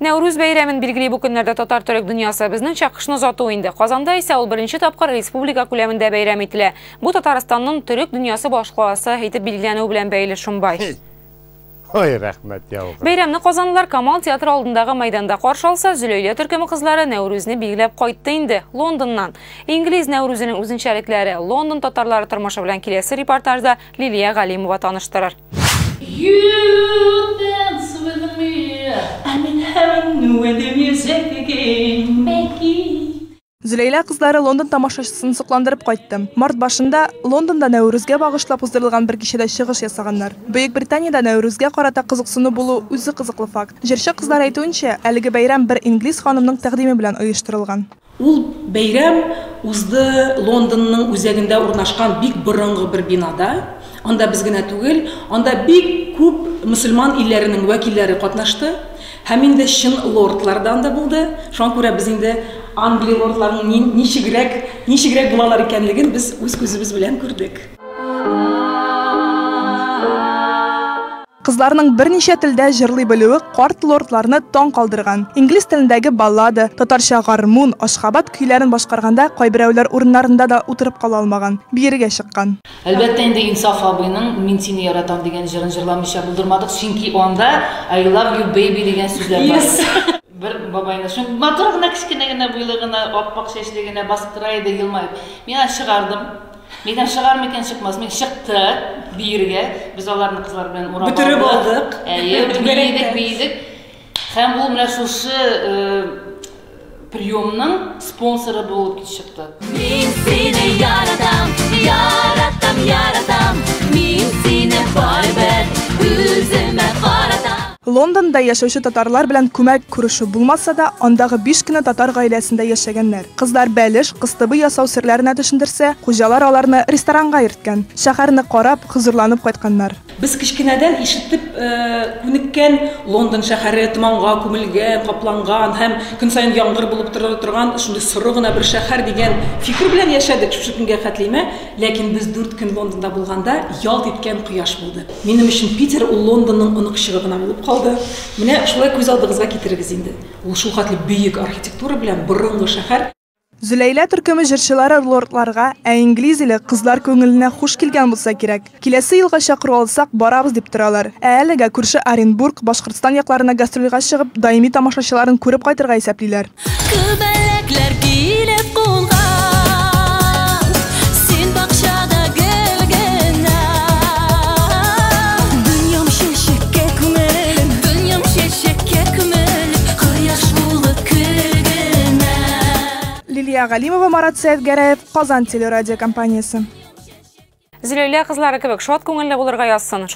Нәурүз бәйрәмен билгеле бу көннәрдә татар төрек дөньясы безнең чакышны озату инде. Казанда исә ул беренче тапкыр республика күләмендә бәйрәм ителә. Бу Татарстанның төрек дөньясы башкаласы итеп билгеләнү белән бәйле шунбай. Ой, рәхмәт яугыр. Бәйрәмне казанлылар Камал театры алдындагы мәйданда каршы алса, Зөләйлә төркеме кызлары Нәүрүзне билгеләп кайтты инде Лондоннан. Инглиз Нәүрүзенең үзенчәлекләре, Лондон татарлары тормышы белән киләсе репортажда Лилия Галимова таныштырыр. Зөләйлә кызлары Лондон тамашачысын сокландырып кайтты. Март башында Лондонда Нәүрүзгә багышлап уздырылган бер кичәдә чыгыш ясаганнар. Бөек Британияда Нәүрүзгә карата кызыксыну булу үзе кызыклы факт. Җырчы кызлар әйтүенчә, әлеге бәйрәм бер инглиз ханымның тәкъдиме белән оештырылган. Ул бәйрәм узды Лондонның үзәгендә урнашкан бик борынгы бер бинада. Анда без генә түгел, анда бик күп мөселман илләренең вәкилләре катнашты. Һәм инде чын лордлардан да булды. Шуңа күрә без инде Англия лордларының ничегрәк булалар икәнлеген без үз күзебез белән күрдек. Кызларның берничә телдә җырлый белүе карт лордларны таң калдырган. Инглиз телендәге баллада, татарча гармун, ашхабад көйләрен башкарганда кайберәүләр урыннарында да утырып кала алмаган, биергә чыккан. Әлбәттә инде Инсаф абыйның "Мин сине яратам" дигән җырын җырламыйча булдырмадык, чөнки анда "I love you baby" дигән сүзләр бар. Бер бабайны шул матур гына кичкенә генә буйлы гына аппак чәчле генә басып тора иде, елмаеп. Мин чыгардым. Мейдан шығар мекен шықмас, мен шықты биергә, біз аларны кызлар белән урап алдык. Бүтүрүп алдык. Бейдик. Һәм бу менә шушы приемның спонсоры булып чыкты. Мин сине яратам, яратам, яратам. Мин сине байбет, үземә каратам. Лондонда яшәүче татарлар белән күмәк күрешү булмаса да, андагы 5 кенә татар гаиләсендә яшәгәннәр. Кызлар бәлеш, кыстыбы ясау серләренә төшендерсә, хуҗалар аларны ресторанга йөрткән. Шәһәрне карап, хозурланып кайтканнар. Без кичкенәдән ишетеп күнеккән Лондон шәһәре томанга күмелгән, капланган һәм көн саен яңгыр булып торган шундый соры гына бер шәһәр дигән фикер белән яшәдек шушы көнгә хәтлимә, ләкин без 4 көн Лондонда булганда ялт иткән кояш булды. Минем өчен Питер ул Лондонның онык-чыгы гына булып калды. Менә шулай күз алдыгызга китерегез инде. Ул шул хәтле бөек архитектура белән борынгы шәһәр. Зөләйлә төркеме җырчылары лордларга, инглиз иле кызлар күңеленә хуш килгән булса кирәк. Киләсе елга чакыру алсак, барабыз дип торалар. Әлегә күрше Оренбург, Башкортстан якларына гастрольгә чыгып, даими тамашачыларын күреп кайтырга исәплиләр. Күбәләкләр килеп кулга, син бакчада гел генә. Дөньям чәчәккә күмелеп, дөньям чәчәккә күмелеп, кояш булып көлгәнә. Лилия Галимова, Марат Сәйдгәрәев, Казан телерадиокомпаниясе. Зөләйлә кызлары кебек шат күңелле булырга язсын.